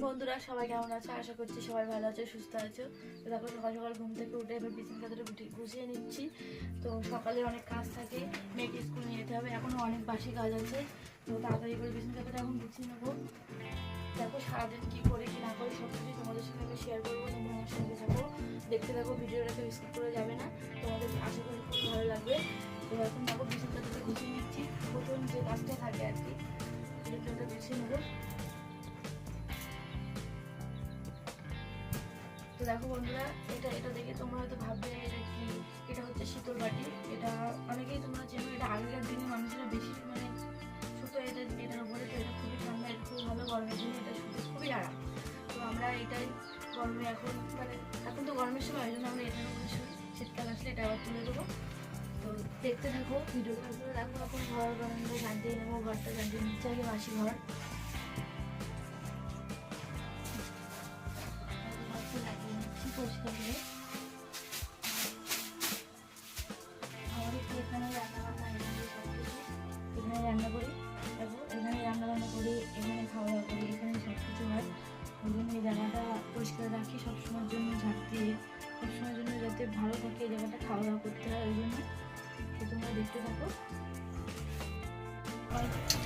বন্ধুরা সবাই কেমন আছো? আশা করছি সবাই ভালো আছো, সুস্থ আছো। তো দেখো সকাল সকাল ঘুম থেকে উঠে এবার বিছানা চাদরটা গুছিয়ে নিচ্ছি। তো সকালে অনেক কাজ থাকে, মেয়েকে স্কুল নিয়ে যেতে হবে, এখনও অনেক বাসি কাজ আছে। তো তাড়াতাড়ি করে বিছানা চাদরটা এখন গুছিয়ে নেবো। দেখো সারাদিন কী করি কি না করি সব কিছু তোমাদের সঙ্গে আমি শেয়ার করবো। তোমরা আমার সঙ্গে থাকো, দেখতে থাকো, ভিডিওটাকে স্কিপ করে যাবে না। তোমাদের আশা করি খুব ভালো লাগবে। তো এখন দেখো বিছানা চাদরটা গুছিয়ে নিচ্ছি। প্রথম যে কাজটা থাকে আর কি, ভিডিওটা গুছিয়ে নেবো। তো দেখো বন্ধুরা, এটা দেখে তোমরা হয়তো ভাববে এটা কি, এটা হচ্ছে শীতল বাটি। এটা অনেকেই তোমরা চেনো, এটা আগেকার দিনে মানুষেরা বেশি শুতো এটার উপরে। তো এটা খুবই ঠান্ডা, এটা খুবই ভালো, গরমের দিনে এটা শুতে খুবই আরাম। তো আমরা এটাই গরমে এখন তো গরমের সময়, ওই জন্য আমরা এটার উপরে শুই। শীতকাল আসলে এটা আবার তুলে দেবো। তো দেখতে থাকো ভিডিওটা। দেখো এখন ঘর বারান্দা ঝাঁটিয়ে নেবো, ঘরটা ঝাঁটিয়ে নিচ্ছে আগে, বাসি ঘর পরিষ্কার করে। আমার একটু এখানে রান্নাবান্না, এখানে সব কিছু এখানে রান্না করি। দেখো এখানে রান্নাবান্না করি, এখানে খাওয়া দাওয়া করি, এখানে সব কিছু হয়। ওই জন্য এই জায়গাটা পরিষ্কার রাখি সবসময়ের জন্য, ঝাঁট দিয়ে সবসময়ের জন্য যাতে ভালো থাকে এই জায়গাটা, খাওয়া দাওয়া করতে হয় ওই জন্য। তো তোমরা দেখতে থাকো।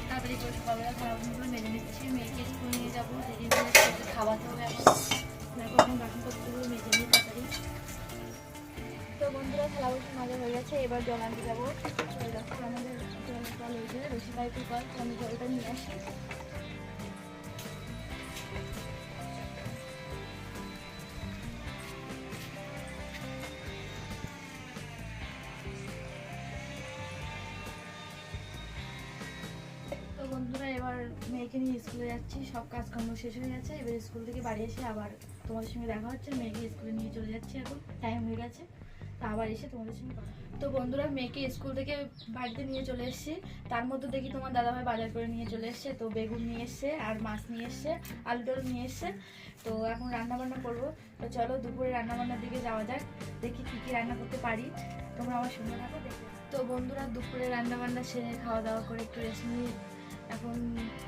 তাড়াতাড়ি করে সকালবেলা খাওয়াগুলো মেরে নিচ্ছি, মেয়েকে স্কুল নিয়ে যাবো, দেরি হয়ে খাওয়াতে হবে এখন। দেখো এখন বাসনপত্রগুলো মেজে নিই তাড়াতাড়ি। তো বন্ধুরা থালা বাসন মাজা হয়ে গেছে, এবার জল আনতে যাবো। দেখো আমাদের কল হয়েছে, রশি পাইপের কল, তো আমি জলটা নিয়ে আসি। তো বন্ধুরা এবার মেয়েকে নিয়ে স্কুলে যাচ্ছি, সব কাজকর্ম শেষ হয়ে গেছে। এবার স্কুল থেকে বাড়ি এসে আবার তোমাদের সঙ্গে দেখা হচ্ছে। মেয়েকে স্কুলে নিয়ে চলে যাচ্ছি, এখন টাইম হয়ে গেছে। তো আবার এসে তোমাদের সঙ্গে। তো বন্ধুরা মেয়েকে স্কুল থেকে বাড়িতে নিয়ে চলে এসেছি, তার মধ্যে দেখি তোমার দাদাভাই বাজার করে নিয়ে চলে এসছে। তো বেগুন নিয়ে এসছে, আর মাছ নিয়ে এসছে, আলু টালু নিয়ে এসছে। তো এখন রান্নাবান্না করবো। তো চলো দুপুরে রান্নাবান্নার দিকে যাওয়া যাক, দেখি কী কী রান্না করতে পারি। তোমরা আমার সঙ্গে থাকো, দেখো। তো বন্ধুরা দুপুরে রান্নাবান্না সেরে খাওয়া দাওয়া করে একটু রেস্ট নিয়ে এখন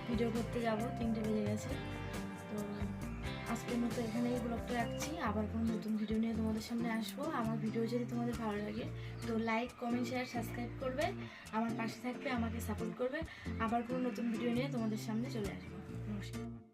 ভিডিও করতে যাব, 3টে বেজে গেছে। তো আজকের মতো এখানেই ব্লগটা রাখছি, আবার কোনো নতুন ভিডিও নিয়ে তোমাদের সামনে আসবো। আমার ভিডিও যদি তোমাদের ভালো লাগে তো লাইক, কমেন্ট, শেয়ার, সাবস্ক্রাইব করবে, আমার পাশে থাকবে, আমাকে সাপোর্ট করবে। আবার কোনো নতুন ভিডিও নিয়ে তোমাদের সামনে চলে আসবো। নমস্কার।